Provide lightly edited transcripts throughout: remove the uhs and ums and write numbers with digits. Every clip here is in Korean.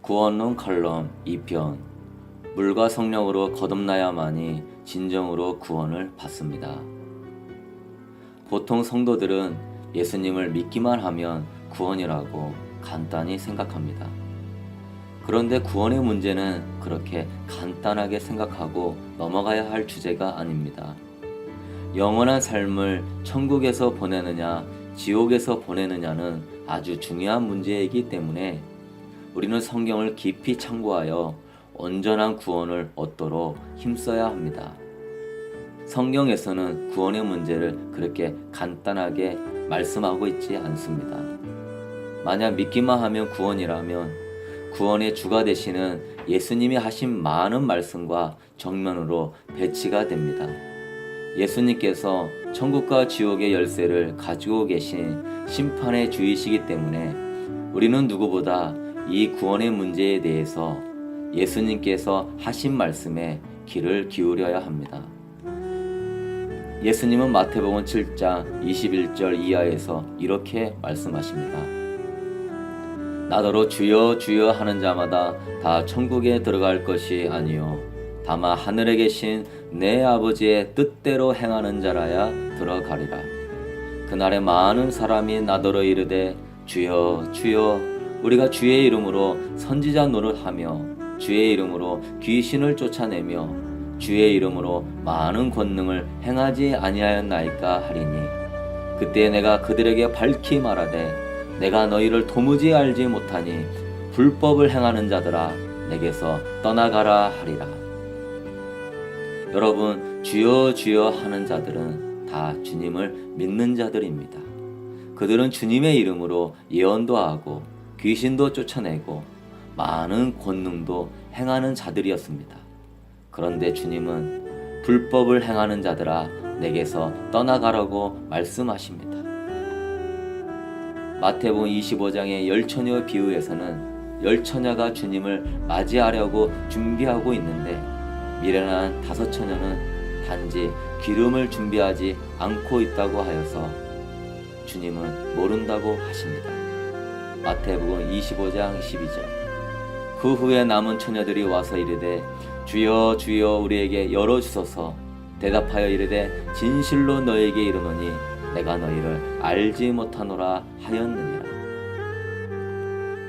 구원론 칼럼 2편. 물과 성령으로 거듭나야만이 진정으로 구원을 받습니다. 보통 성도들은 예수님을 믿기만 하면 구원이라고 간단히 생각합니다. 그런데 구원의 문제는 그렇게 간단하게 생각하고 넘어가야 할 주제가 아닙니다. 영원한 삶을 천국에서 보내느냐 지옥에서 보내느냐는 아주 중요한 문제이기 때문에 우리는 성경을 깊이 참고하여 온전한 구원을 얻도록 힘써야 합니다. 성경에서는 구원의 문제를 그렇게 간단하게 말씀하고 있지 않습니다. 만약 믿기만 하면 구원이라면 구원의 주가 되시는 예수님이 하신 많은 말씀과 정면으로 배치가 됩니다. 예수님께서 천국과 지옥의 열쇠를 가지고 계신 심판의 주이시기 때문에 우리는 누구보다 이 구원의 문제에 대해서 예수님께서 하신 말씀에 귀를 기울여야 합니다. 예수님은 마태복음 7장 21절 이하에서 이렇게 말씀하십니다. 나더러 주여 주여 하는 자마다 다 천국에 들어갈 것이 아니요 다만 하늘에 계신 내 아버지의 뜻대로 행하는 자라야 들어가리라. 그날에 많은 사람이 나더러 이르되 주여 주여 우리가 주의 이름으로 선지자 노릇하며 주의 이름으로 귀신을 쫓아내며 주의 이름으로 많은 권능을 행하지 아니하였나이까 하리니 그때 내가 그들에게 밝히 말하되 내가 너희를 도무지 알지 못하니 불법을 행하는 자들아 내게서 떠나가라 하리라. 여러분, 주여 주여 하는 자들은 다 주님을 믿는 자들입니다. 그들은 주님의 이름으로 예언도 하고 귀신도 쫓아내고 많은 권능도 행하는 자들이었습니다. 그런데 주님은 불법을 행하는 자들아 내게서 떠나가라고 말씀하십니다. 마태복음 25장의 열처녀 비유에서는 열처녀가 주님을 맞이하려고 준비하고 있는데 미련한 다섯 처녀는 단지 기름을 준비하지 않고 있다고 하여서 주님은 모른다고 하십니다. 마태복음 25장 12절. 그 후에 남은 처녀들이 와서 이르되 주여 주여 우리에게 열어주소서. 대답하여 이르되 진실로 너에게 이르노니 내가 너희를 알지 못하노라 하였느니라.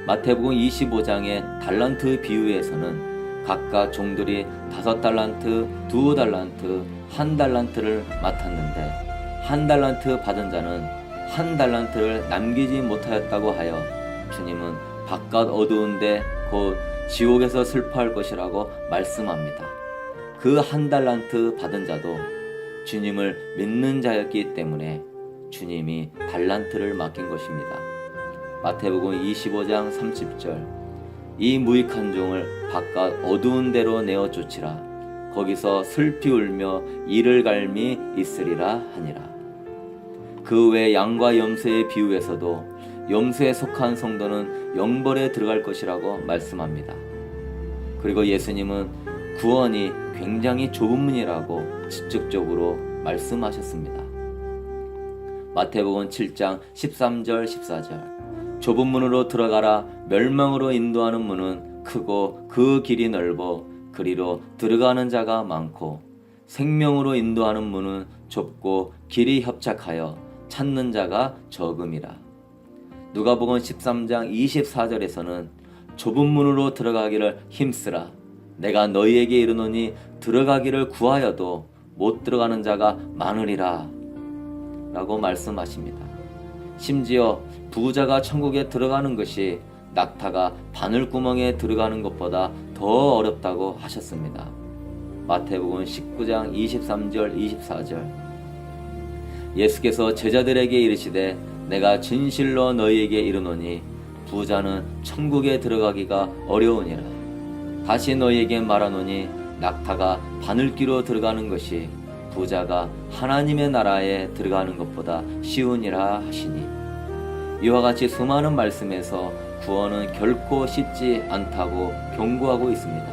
마태복음 25장의 달란트 비유에서는 각각 종들이 5달란트, 2달란트, 1달란트를 맡았는데 1달란트 받은 자는 1달란트를 남기지 못하였다고 하여 주님은 바깥 어두운데 곧 지옥에서 슬퍼할 것이라고 말씀합니다. 그 1달란트 받은 자도 주님을 믿는 자였기 때문에 주님이 달란트를 맡긴 것입니다. 마태복음 25장 30절. 이 무익한 종을 바깥 어두운 데로 내어 쫓으라. 거기서 슬피 울며 이를 갈미 있으리라 하니라. 그 외 양과 염소의 비유에서도 염소에 속한 성도는 영벌에 들어갈 것이라고 말씀합니다. 그리고 예수님은 구원이 굉장히 좁은 문이라고 직접적으로 말씀하셨습니다. 마태복음 7장 13절 14절. 좁은 문으로 들어가라. 멸망으로 인도하는 문은 크고 그 길이 넓어 그리로 들어가는 자가 많고 생명으로 인도하는 문은 좁고 길이 협착하여 찾는 자가 적음이라. 누가복음 13장 24절에서는 좁은 문으로 들어가기를 힘쓰라. 내가 너희에게 이르노니 들어가기를 구하여도 못 들어가는 자가 많으리라 라고 말씀하십니다. 심지어 부자가 천국에 들어가는 것이 낙타가 바늘구멍에 들어가는 것보다 더 어렵다고 하셨습니다. 마태복음 19장 23절 24절. 예수께서 제자들에게 이르시되 내가 진실로 너희에게 이르노니 부자는 천국에 들어가기가 어려우니라. 다시 너희에게 말하노니 낙타가 바늘기로 들어가는 것이 부자가 하나님의 나라에 들어가는 것보다 쉬우니라 하시니 이와 같이 수많은 말씀에서 구원은 결코 쉽지 않다고 경고하고 있습니다.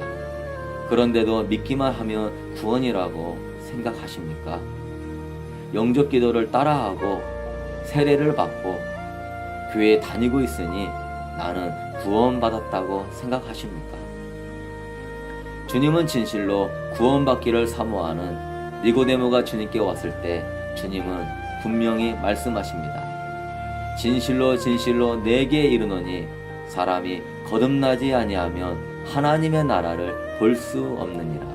그런데도 믿기만 하면 구원이라고 생각하십니까? 영접 기도를 따라하고 세례를 받고 교회에 다니고 있으니 나는 구원받았다고 생각하십니까? 주님은 진실로 구원받기를 사모하는 니고데모가 주님께 왔을 때 주님은 분명히 말씀하십니다. 진실로 진실로 내게 이르노니 사람이 거듭나지 아니하면 하나님의 나라를 볼 수 없느니라.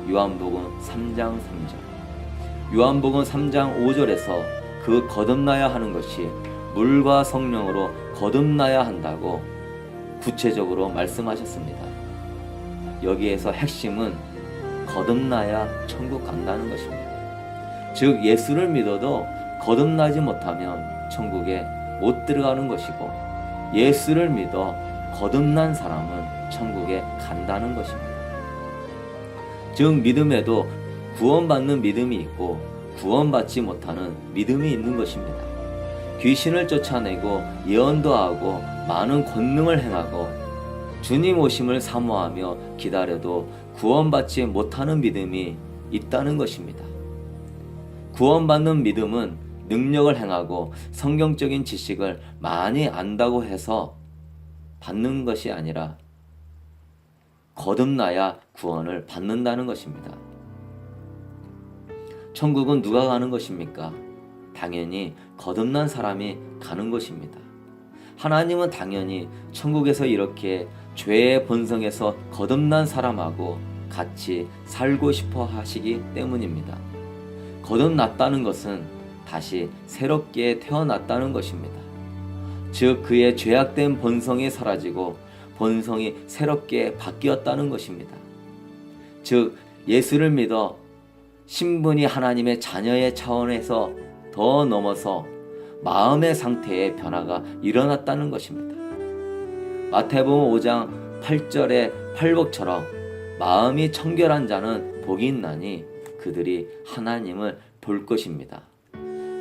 요한복음 3장 3절. 요한복음 3장 5절에서 그 거듭나야 하는 것이 물과 성령으로 거듭나야 한다고 구체적으로 말씀하셨습니다. 여기에서 핵심은 거듭나야 천국 간다는 것입니다. 즉 예수를 믿어도 거듭나지 못하면 천국에 못 들어가는 것이고, 예수를 믿어 거듭난 사람은 천국에 간다는 것입니다. 즉 믿음에도 구원받는 믿음이 있고 구원받지 못하는 믿음이 있는 것입니다. 귀신을 쫓아내고 예언도 하고 많은 권능을 행하고 주님 오심을 사모하며 기다려도 구원받지 못하는 믿음이 있다는 것입니다. 구원받는 믿음은 능력을 행하고 성경적인 지식을 많이 안다고 해서 받는 것이 아니라 거듭나야 구원을 받는다는 것입니다. 천국은 누가 가는 것입니까? 당연히 거듭난 사람이 가는 것입니다. 하나님은 당연히 천국에서 이렇게 죄의 본성에서 거듭난 사람하고 같이 살고 싶어 하시기 때문입니다. 거듭났다는 것은 다시 새롭게 태어났다는 것입니다. 즉 그의 죄악된 본성이 사라지고 본성이 새롭게 바뀌었다는 것입니다. 즉 예수를 믿어 신분이 하나님의 자녀의 차원에서 더 넘어서 마음의 상태의 변화가 일어났다는 것입니다. 마태복음 5장 8절의 팔복처럼 마음이 청결한 자는 복이 있나니 그들이 하나님을 볼 것입니다.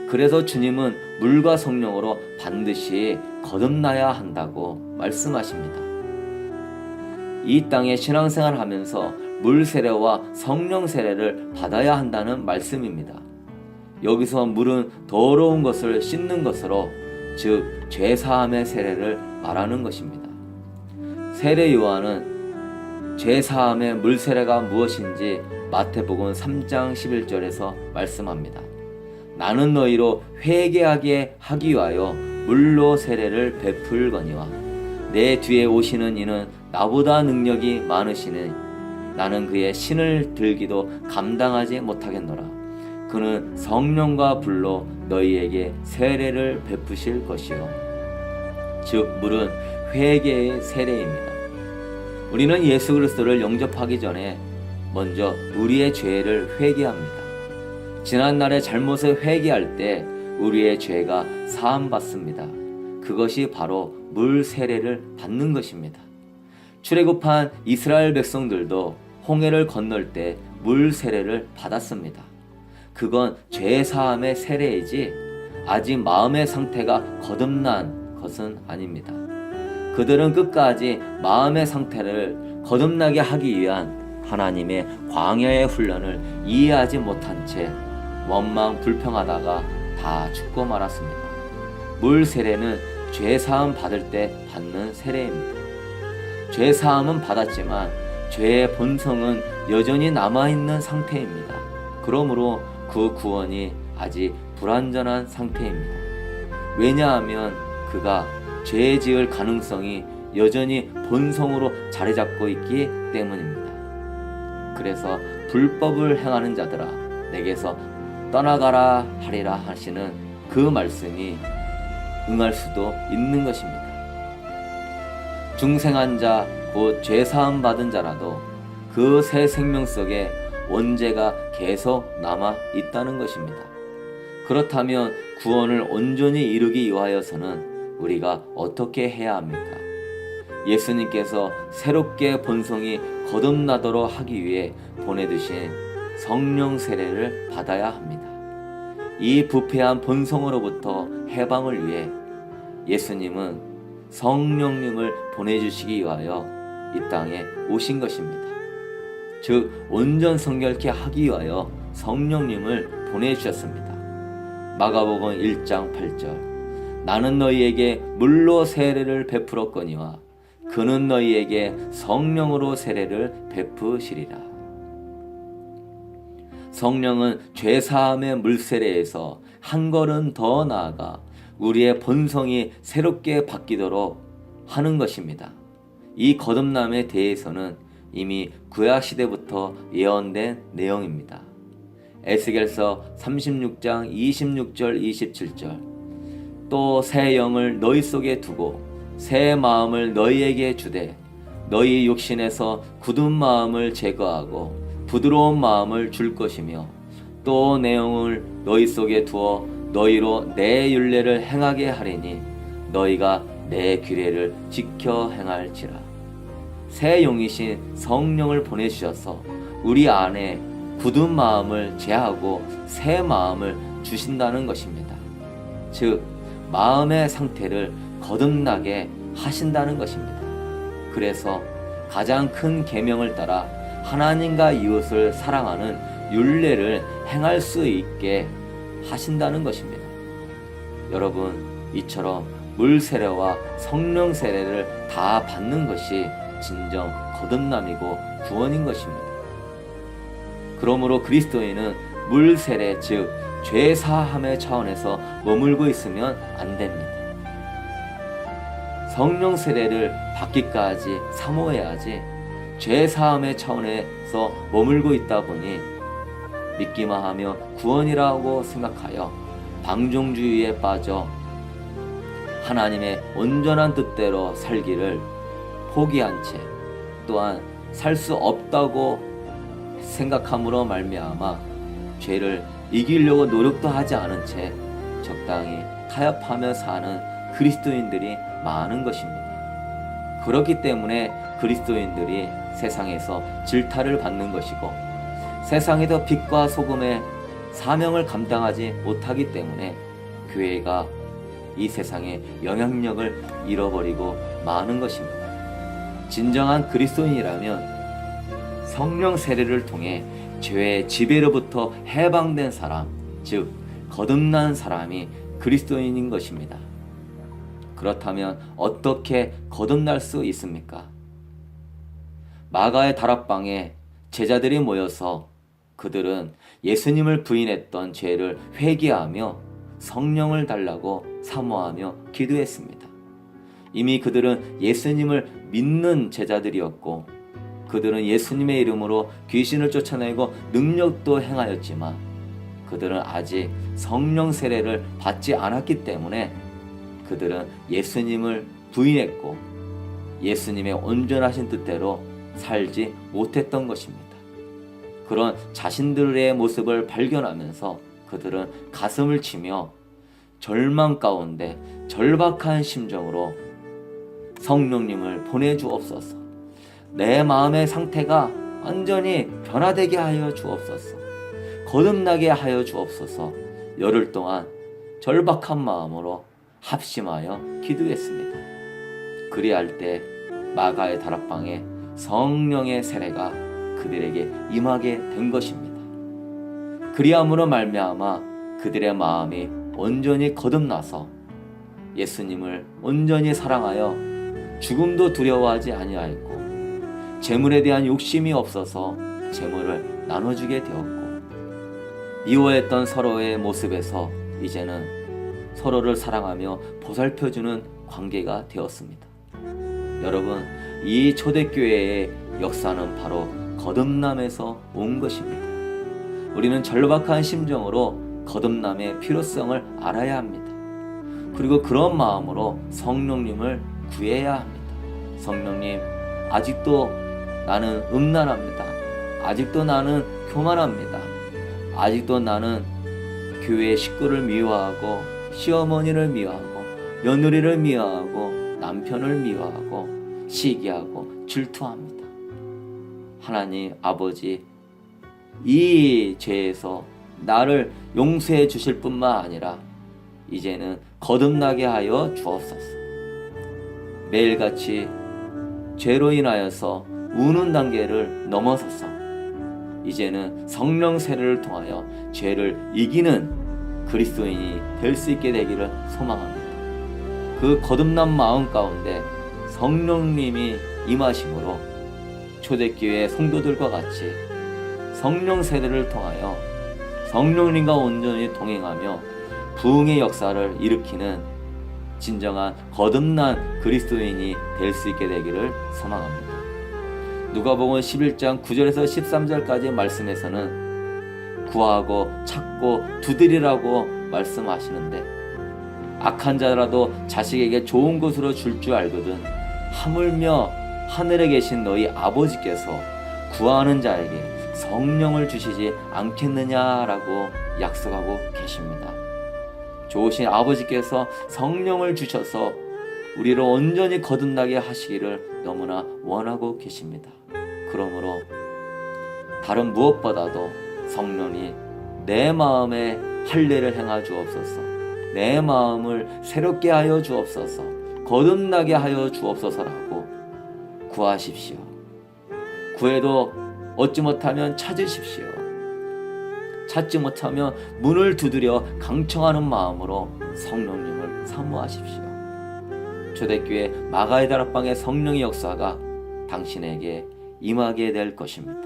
그래서 주님은 물과 성령으로 반드시 거듭나야 한다고 말씀하십니다. 이 땅에 신앙생활을 하면서 물 세례와 성령 세례를 받아야 한다는 말씀입니다. 여기서 물은 더러운 것을 씻는 것으로, 즉 죄사함의 세례를 말하는 것입니다. 세례 요한은 죄사함의 물 세례가 무엇인지 마태복음 3장 11절에서 말씀합니다. 나는 너희로 회개하게 하기 위하여 물로 세례를 베풀거니와 내 뒤에 오시는 이는 나보다 능력이 많으시니 나는 그의 신을 들기도 감당하지 못하겠노라. 그는 성령과 불로 너희에게 세례를 베푸실 것이요. 즉 물은 회개의 세례입니다. 우리는 예수 그리스도를 영접하기 전에 먼저 우리의 죄를 회개합니다. 지난날의 잘못을 회개할 때 우리의 죄가 사함받습니다. 그것이 바로 물 세례를 받는 것입니다. 출애굽한 이스라엘 백성들도 홍해를 건널 때 물 세례를 받았습니다. 그건 죄 사함의 세례이지 아직 마음의 상태가 거듭난 것은 아닙니다. 그들은 끝까지 마음의 상태를 거듭나게 하기 위한 하나님의 광야의 훈련을 이해하지 못한 채 원망 불평하다가 다 죽고 말았습니다. 물 세례는 죄 사함 받을 때 받는 세례입니다. 죄 사함은 받았지만 죄의 본성은 여전히 남아있는 상태입니다. 그러므로 그 구원이 아직 불완전한 상태입니다. 왜냐하면 그가 죄 지을 가능성이 여전히 본성으로 자리 잡고 있기 때문입니다. 그래서 불법을 행하는 자들아 내게서 떠나가라 하리라 하시는 그 말씀이 응할 수도 있는 것입니다. 중생한 자, 곧 죄사함 받은 자라도 그 새 생명 속에 원죄가 계속 남아 있다는 것입니다. 그렇다면 구원을 온전히 이루기 위하여서는 우리가 어떻게 해야 합니까? 예수님께서 새롭게 본성이 거듭나도록 하기 위해 보내주신 성령 세례를 받아야 합니다. 이 부패한 본성으로부터 해방을 위해 예수님은 성령님을 보내주시기 위하여 이 땅에 오신 것입니다. 즉 온전 성결케 하기 위하여 성령님을 보내주셨습니다. 마가복음 1장 8절 나는 너희에게 물로 세례를 베풀었거니와 그는 너희에게 성령으로 세례를 베푸시리라. 성령은 죄사함의 물세례에서 한 걸음 더 나아가 우리의 본성이 새롭게 바뀌도록 하는 것입니다. 이 거듭남에 대해서는 이미 구약시대부터 예언된 내용입니다. 에스겔서 36장 26절 27절 또 새 영을 너희 속에 두고 새 마음을 너희에게 주되 너희 육신에서 굳은 마음을 제거하고 부드러운 마음을 줄 것이며 또 내 영을 너희 속에 두어 너희로 내 율례를 행하게 하리니 너희가 내 규례를 지켜 행할지라. 새 영이신 성령을 보내주셔서 우리 안에 굳은 마음을 제하고 새 마음을 주신다는 것입니다. 즉 마음의 상태를 거듭나게 하신다는 것입니다. 그래서 가장 큰 계명을 따라 하나님과 이웃을 사랑하는 율례를 행할 수 있게 하신다는 것입니다. 여러분, 이처럼 물 세례와 성령 세례를 다 받는 것이 진정 거듭남이고 구원인 것입니다. 그러므로 그리스도인은 물 세례, 즉 죄 사함의 차원에서 머물고 있으면 안 됩니다. 성령 세례를 받기까지 사모해야지 죄 사함의 차원에서 머물고 있다 보니 믿기만 하며 구원이라고 생각하여 방종주의에 빠져 하나님의 온전한 뜻대로 살기를 포기한 채 또한 살 수 없다고 생각함으로 말미암아 죄를 이기려고 노력도 하지 않은 채 적당히 타협하며 사는 그리스도인들이 많은 것입니다. 그렇기 때문에 그리스도인들이 세상에서 질타를 받는 것이고 세상에서 빛과 소금의 사명을 감당하지 못하기 때문에 교회가 이 세상의 영향력을 잃어버리고 마는 것입니다. 진정한 그리스도인이라면 성령 세례를 통해 죄의 지배로부터 해방된 사람, 즉 거듭난 사람이 그리스도인인 것입니다. 그렇다면 어떻게 거듭날 수 있습니까? 마가의 다락방에 제자들이 모여서 그들은 예수님을 부인했던 죄를 회개하며 성령을 달라고 사모하며 기도했습니다. 이미 그들은 예수님을 믿는 제자들이었고 그들은 예수님의 이름으로 귀신을 쫓아내고 능력도 행하였지만 그들은 아직 성령 세례를 받지 않았기 때문에 그들은 예수님을 부인했고 예수님의 온전하신 뜻대로 살지 못했던 것입니다. 그런 자신들의 모습을 발견하면서 그들은 가슴을 치며 절망 가운데 절박한 심정으로 성령님을 보내주옵소서. 내 마음의 상태가 완전히 변화되게 하여 주옵소서. 거듭나게 하여 주옵소서. 열흘 동안 절박한 마음으로 합심하여 기도했습니다. 그리할 때 마가의 다락방에 성령의 세례가 그들에게 임하게 된 것입니다. 그리함으로 말미암아 그들의 마음이 온전히 거듭나서 예수님을 온전히 사랑하여 죽음도 두려워하지 아니하였고 재물에 대한 욕심이 없어서 재물을 나눠주게 되었고 미워했던 서로의 모습에서 이제는 서로를 사랑하며 보살펴주는 관계가 되었습니다. 여러분, 이 초대교회의 역사는 바로 거듭남에서 온 것입니다. 우리는 절박한 심정으로 거듭남의 필요성을 알아야 합니다. 그리고 그런 마음으로 성령님을 구해야 합니다. 성령님, 아직도 나는 음란합니다. 아직도 나는 교만합니다. 아직도 나는 교회 식구를 미워하고 시어머니를 미워하고 며느리를 미워하고 남편을 미워하고 시기하고 질투합니다. 하나님 아버지, 이 죄에서 나를 용서해 주실 뿐만 아니라 이제는 거듭나게 하여 주옵소서. 매일같이 죄로 인하여서 우는 단계를 넘어서서 이제는 성령 세례를 통하여 죄를 이기는 그리스도인이 될 수 있게 되기를 소망합니다. 그 거듭난 마음 가운데 성령님이 임하심으로 초대교회 성도들과 같이 성령 세례를 통하여 성령님과 온전히 동행하며 부흥의 역사를 일으키는 진정한 거듭난 그리스도인이 될 수 있게 되기를 소망합니다. 누가복음 11장 9절에서 13절까지 말씀에서는 구하고 찾고 두드리라고 말씀하시는데 악한 자라도 자식에게 좋은 것으로 줄 줄 알거든 하물며 하늘에 계신 너희 아버지께서 구하는 자에게 성령을 주시지 않겠느냐라고 약속하고 계십니다. 좋으신 아버지께서 성령을 주셔서 우리를 온전히 거듭나게 하시기를 너무나 원하고 계십니다. 그러므로 다른 무엇보다도 성령이 내 마음에 할례를 행하 주옵소서, 내 마음을 새롭게 하여 주옵소서, 거듭나게 하여 주옵소서라고 구하십시오. 구해도 얻지 못하면 찾으십시오. 찾지 못하면 문을 두드려 강청하는 마음으로 성령님을 사모하십시오. 초대교회 마가의 다락방의 성령의 역사가 당신에게 임하게 될 것입니다.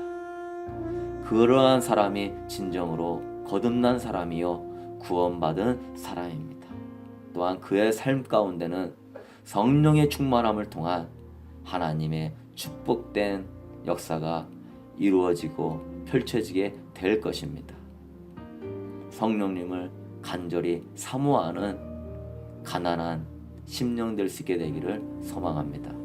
그러한 사람이 진정으로 거듭난 사람이요 구원받은 사람입니다. 또한 그의 삶 가운데는 성령의 충만함을 통한 하나님의 축복된 역사가 이루어지고 펼쳐지게 될 것입니다. 성령님을 간절히 사모하는 가난한 심령 될 수 있게 되기를 소망합니다.